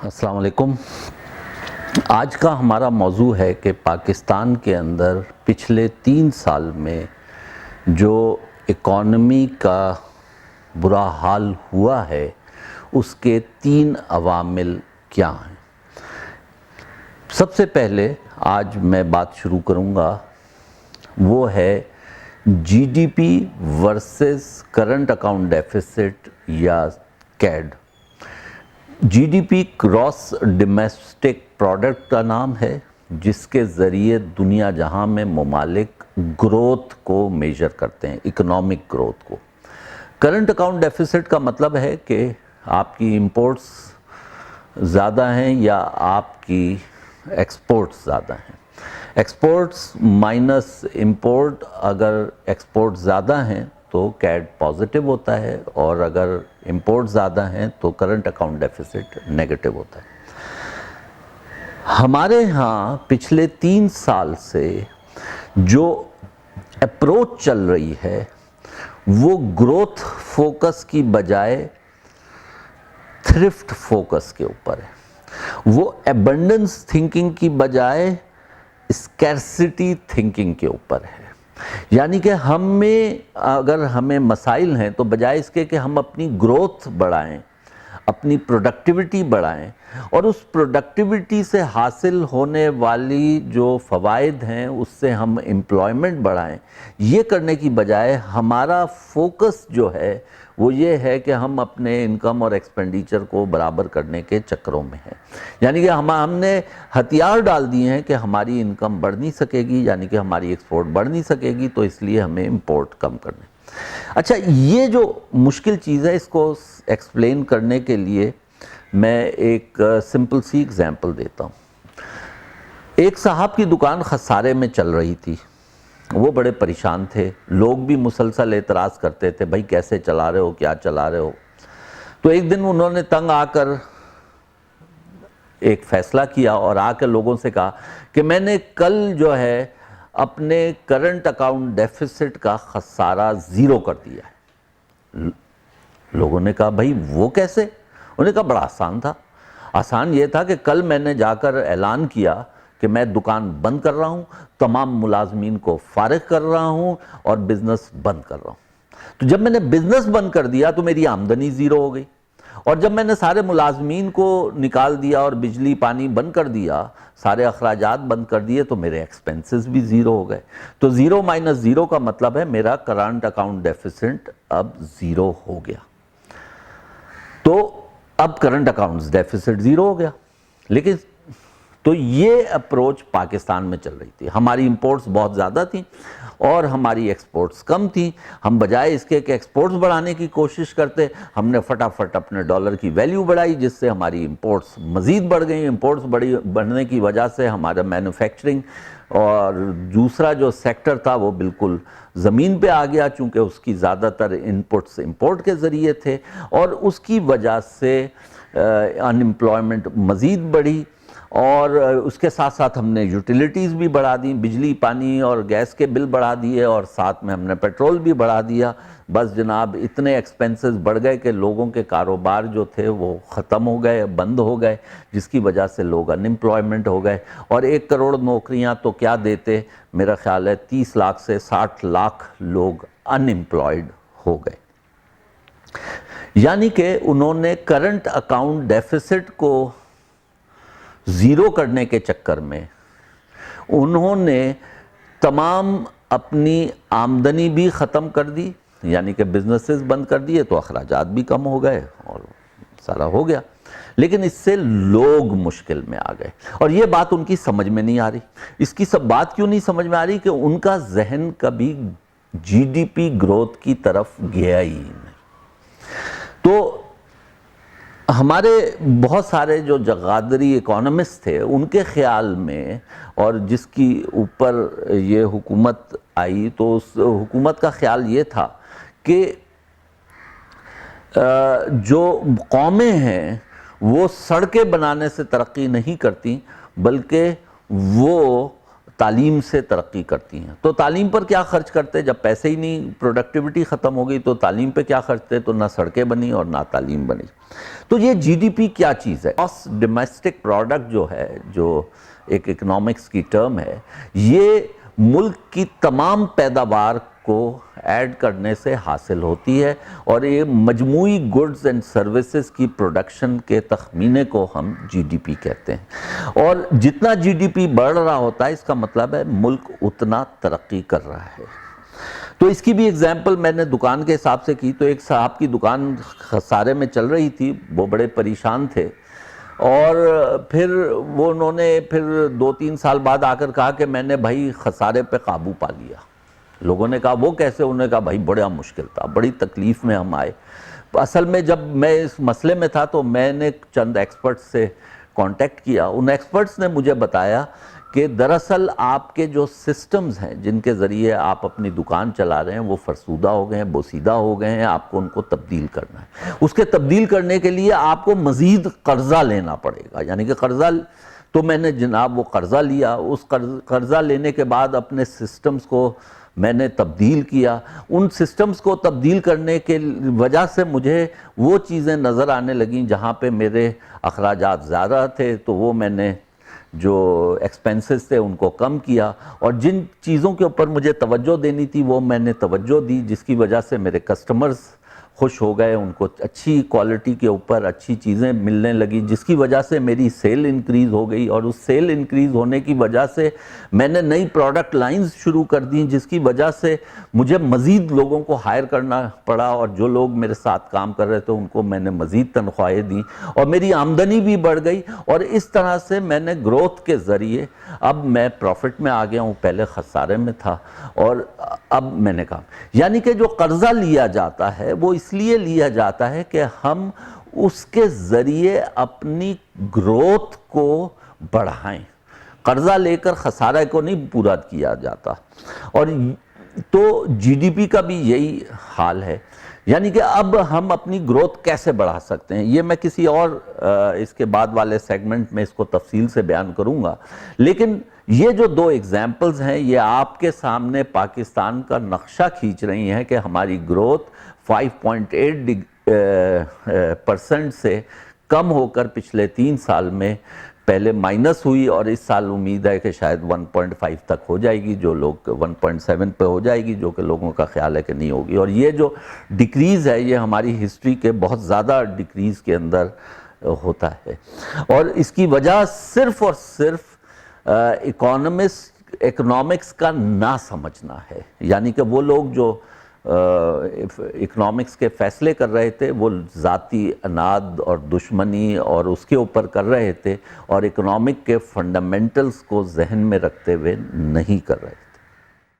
السلام علیکم۔ آج کا ہمارا موضوع ہے کہ پاکستان کے اندر پچھلے 3 سال میں جو اکانومی کا برا حال ہوا ہے اس کے 3 عوامل کیا ہیں۔ سب سے پہلے آج میں بات شروع کروں گا وہ ہے G D P versus current account deficit یا CAD. G D P gross domestic product کا نام ہے جس کے ذریعے دنیا جہاں میں ممالک گروتھ کو میجر کرتے ہیں، اکنامک گروتھ کو۔ کرنٹ اکاؤنٹ ڈیفیسٹ کا مطلب ہے کہ آپ کی امپورٹس زیادہ ہیں یا آپ کی ایکسپورٹس زیادہ ہیں۔ ایکسپورٹس مائنس امپورٹ، اگر ایکسپورٹ زیادہ ہیں تو کیڈ پازیٹیو ہوتا ہے، اور اگر امپورٹ زیادہ ہیں تو کرنٹ اکاؤنٹ ڈیفیسٹ نیگیٹو ہوتا ہے۔ ہمارے ہاں پچھلے 3 سال سے جو اپروچ چل رہی ہے وہ گروتھ فوکس کی بجائے تھرفٹ فوکس کے اوپر ہے۔ وہ ایبنڈنس تھنکنگ کی بجائے اسکیرسٹی تھنکنگ کے اوپر ہے۔ یعنی کہ اگر ہمیں مسائل ہیں تو بجائے اس کے کہ ہم اپنی گروتھ بڑھائیں، اپنی پروڈکٹیوٹی بڑھائیں، اور اس پروڈکٹیوٹی سے حاصل ہونے والی جو فوائد ہیں اس سے ہم امپلائمنٹ بڑھائیں، یہ کرنے کی بجائے ہمارا فوکس جو ہے وہ یہ ہے کہ ہم اپنے انکم اور ایکسپینڈیچر کو برابر کرنے کے چکروں میں ہیں۔ یعنی کہ ہم نے ہتھیار ڈال دیے ہیں کہ ہماری انکم بڑھ نہیں سکے گی، یعنی کہ ہماری ایکسپورٹ بڑھ نہیں سکے گی، تو اس لیے ہمیں امپورٹ کم کرنے۔ اچھا، یہ جو مشکل چیز ہے اس کو ایکسپلین کرنے کے لیے میں ایک سمپل سی ایگزامپل دیتا ہوں۔ ایک صاحب کی دکان خسارے میں چل رہی تھی، وہ بڑے پریشان تھے، لوگ بھی مسلسل اعتراض کرتے تھے، بھائی کیسے چلا رہے ہو، کیا چلا رہے ہو۔ تو ایک دن انہوں نے تنگ آ کر ایک فیصلہ کیا اور آ کر لوگوں سے کہا کہ میں نے کل جو ہے اپنے کرنٹ اکاؤنٹ ڈیفیسٹ کا خسارہ 0 کر دیا ہے۔ لوگوں نے کہا بھائی وہ کیسے؟ انہوں نے کہا بڑا آسان تھا۔ آسان یہ تھا کہ کل میں نے جا کر اعلان کیا کہ میں دکان بند کر رہا ہوں، تمام ملازمین کو فارغ کر رہا ہوں اور بزنس بند کر رہا ہوں۔ تو جب میں نے بزنس بند کر دیا تو میری آمدنی 0 ہو گئی، اور جب میں نے سارے ملازمین کو نکال دیا اور بجلی پانی بند کر دیا، سارے اخراجات بند کر دیے، تو میرے ایکسپنسز بھی 0 ہو گئے۔ تو 0 مائنس 0 کا مطلب ہے میرا کرنٹ اکاؤنٹ ڈیفیسٹ اب 0 ہو گیا۔ تو اب کرنٹ اکاؤنٹ ڈیفیسٹ 0 ہو گیا۔ لیکن تو یہ اپروچ پاکستان میں چل رہی تھی۔ ہماری امپورٹس بہت زیادہ تھیں اور ہماری ایکسپورٹس کم تھیں۔ ہم بجائے اس کے کہ ایکسپورٹس بڑھانے کی کوشش کرتے، ہم نے فٹافٹ اپنے ڈالر کی ویلیو بڑھائی، جس سے ہماری امپورٹس مزید بڑھ گئیں۔ امپورٹس بڑھنے کی وجہ سے ہمارا مینوفیکچرنگ اور دوسرا جو سیکٹر تھا وہ بالکل زمین پہ آ گیا، چونکہ اس کی زیادہ تر انپٹس امپورٹ کے ذریعے تھے، اور اس کی وجہ سے ان امپلائمنٹ مزید بڑھی۔ اور اس کے ساتھ ساتھ ہم نے یوٹیلیٹیز بھی بڑھا دیں، بجلی پانی اور گیس کے بل بڑھا دیے، اور ساتھ میں ہم نے پیٹرول بھی بڑھا دیا۔ بس جناب اتنے ایکسپنسز بڑھ گئے کہ لوگوں کے کاروبار جو تھے وہ ختم ہو گئے، بند ہو گئے، جس کی وجہ سے لوگ ان امپلائمنٹ ہو گئے۔ اور 1 کروڑ نوکریاں تو کیا دیتے، میرا خیال ہے 30 لاکھ سے 60 لاکھ لوگ ان امپلائڈ ہو گئے۔ یعنی کہ انہوں نے کرنٹ اکاؤنٹ ڈیفیسٹ کو 0 کرنے کے چکر میں انہوں نے تمام اپنی آمدنی بھی ختم کر دی، یعنی کہ بزنسز بند کر دیے، تو اخراجات بھی کم ہو گئے اور سارا ہو گیا۔ لیکن اس سے لوگ مشکل میں آ گئے، اور یہ بات ان کی سمجھ میں نہیں آ رہی۔ اس کی سب بات کیوں نہیں سمجھ میں آ رہی؟ کہ ان کا ذہن کبھی جی ڈی پی گروتھ کی طرف گیا ہی نہیں۔ تو ہمارے بہت سارے جو جغادری اکانومسٹ تھے ان کے خیال میں، اور جس کی اوپر یہ حکومت آئی، تو اس حکومت کا خیال یہ تھا کہ جو قومیں ہیں وہ سڑکیں بنانے سے ترقی نہیں کرتی، بلکہ وہ تعلیم سے ترقی کرتی ہیں. تو تعلیم پر کیا خرچ کرتے؟ جب پیسے ہی نہیں، پروڈکٹیوٹی ختم ہو گئی تو تعلیم پہ کیا خرچتے؟ تو نہ سڑکیں بنی اور نہ تعلیم بنی. تو یہ جی ڈی پی کیا چیز ہے؟ گراس ڈومیسٹک پروڈکٹ جو ہے، جو ایک اکنامکس کی ٹرم ہے، یہ ملک کی تمام پیداوار کو ایڈ کرنے سے حاصل ہوتی ہے، اور یہ مجموعی گڈز اینڈ سروسز کی پروڈکشن کے تخمینے کو ہم جی ڈی پی کہتے ہیں. اور جتنا جی ڈی پی بڑھ رہا ہوتا ہے، اس کا مطلب ہے ملک اتنا ترقی کر رہا ہے. تو اس کی بھی اگزامپل میں نے دکان کے حساب سے کی. تو ایک صاحب کی دکان خسارے میں چل رہی تھی، وہ بڑے پریشان تھے، اور پھر انہوں نے 2-3 سال بعد آ کر کہا کہ میں نے بھائی خسارے پہ قابو پا لیا. لوگوں نے کہا وہ کیسے؟ انہوں نے کہا بھائی بڑا مشکل تھا، بڑی تکلیف میں ہم آئے. اصل میں جب میں اس مسئلے میں تھا تو میں نے چند ایکسپرٹس سے کانٹیکٹ کیا. ان ایکسپرٹس نے مجھے بتایا کہ دراصل آپ کے جو سسٹمز ہیں جن کے ذریعے آپ اپنی دکان چلا رہے ہیں وہ فرسودہ ہو گئے ہیں، بوسیدہ ہو گئے ہیں. آپ کو ان کو تبدیل کرنا ہے. اس کے تبدیل کرنے کے لیے آپ کو مزید قرضہ لینا پڑے گا. یعنی کہ قرضہ، تو میں نے جناب وہ قرضہ لیا. اس قرضہ لینے کے بعد اپنے سسٹمز کو میں نے تبدیل کیا. ان سسٹمز کو تبدیل کرنے کے وجہ سے مجھے وہ چیزیں نظر آنے لگیں جہاں پہ میرے اخراجات زیادہ تھے، تو وہ میں نے جو ایکسپینسز تھے ان کو کم کیا، اور جن چیزوں کے اوپر مجھے توجہ دینی تھی وہ میں نے توجہ دی، جس کی وجہ سے میرے کسٹمرز خوش ہو گئے. ان کو اچھی کوالٹی کے اوپر اچھی چیزیں ملنے لگی، جس کی وجہ سے میری سیل انکریز ہو گئی. اور اس سیل انکریز ہونے کی وجہ سے میں نے نئی پروڈکٹ لائنز شروع کر دیں، جس کی وجہ سے مجھے مزید لوگوں کو ہائر کرنا پڑا، اور جو لوگ میرے ساتھ کام کر رہے تھے ان کو میں نے مزید تنخواہیں دیں، اور میری آمدنی بھی بڑھ گئی. اور اس طرح سے میں نے گروتھ کے ذریعے اب میں پروفٹ میں آ گیا ہوں. پہلے خسارے میں تھا، اور اب میں نے کہا یعنی کہ جو قرضہ لیا جاتا ہے وہ اس لیے لیا جاتا ہے کہ ہم اس کے ذریعے اپنی گروتھ کو بڑھائیں. قرضہ لے کر خسارہ کو نہیں پورا کیا جاتا. اور تو جی ڈی پی کا بھی یہی حال ہے. یعنی کہ اب ہم اپنی گروتھ کیسے بڑھا سکتے ہیں، یہ میں کسی اور اس کے بعد والے سیگمنٹ میں اس کو تفصیل سے بیان کروں گا. لیکن یہ جو 2 ایگزامپلز ہیں یہ آپ کے سامنے پاکستان کا نقشہ کھینچ رہی ہیں کہ ہماری گروتھ 5.8% سے کم ہو کر پچھلے 3 سال میں پہلے مائنس ہوئی، اور اس سال امید ہے کہ شاید 1.5 تک ہو جائے گی، جو لوگ 1.7 پہ ہو جائے گی، جو کہ لوگوں کا خیال ہے کہ نہیں ہوگی. اور یہ جو ڈیکریز ہے یہ ہماری ہسٹری کے بہت زیادہ ڈیکریز کے اندر ہوتا ہے. اور اس کی وجہ صرف اور صرف اکنامکس کا نہ سمجھنا ہے. یعنی کہ وہ لوگ جو اکنامکس کے فیصلے کر رہے تھے وہ ذاتی اناد اور دشمنی اور اس کے اوپر کر رہے تھے، اور اکنامک کے فنڈامنٹلز کو ذہن میں رکھتے ہوئے نہیں کر رہے تھے.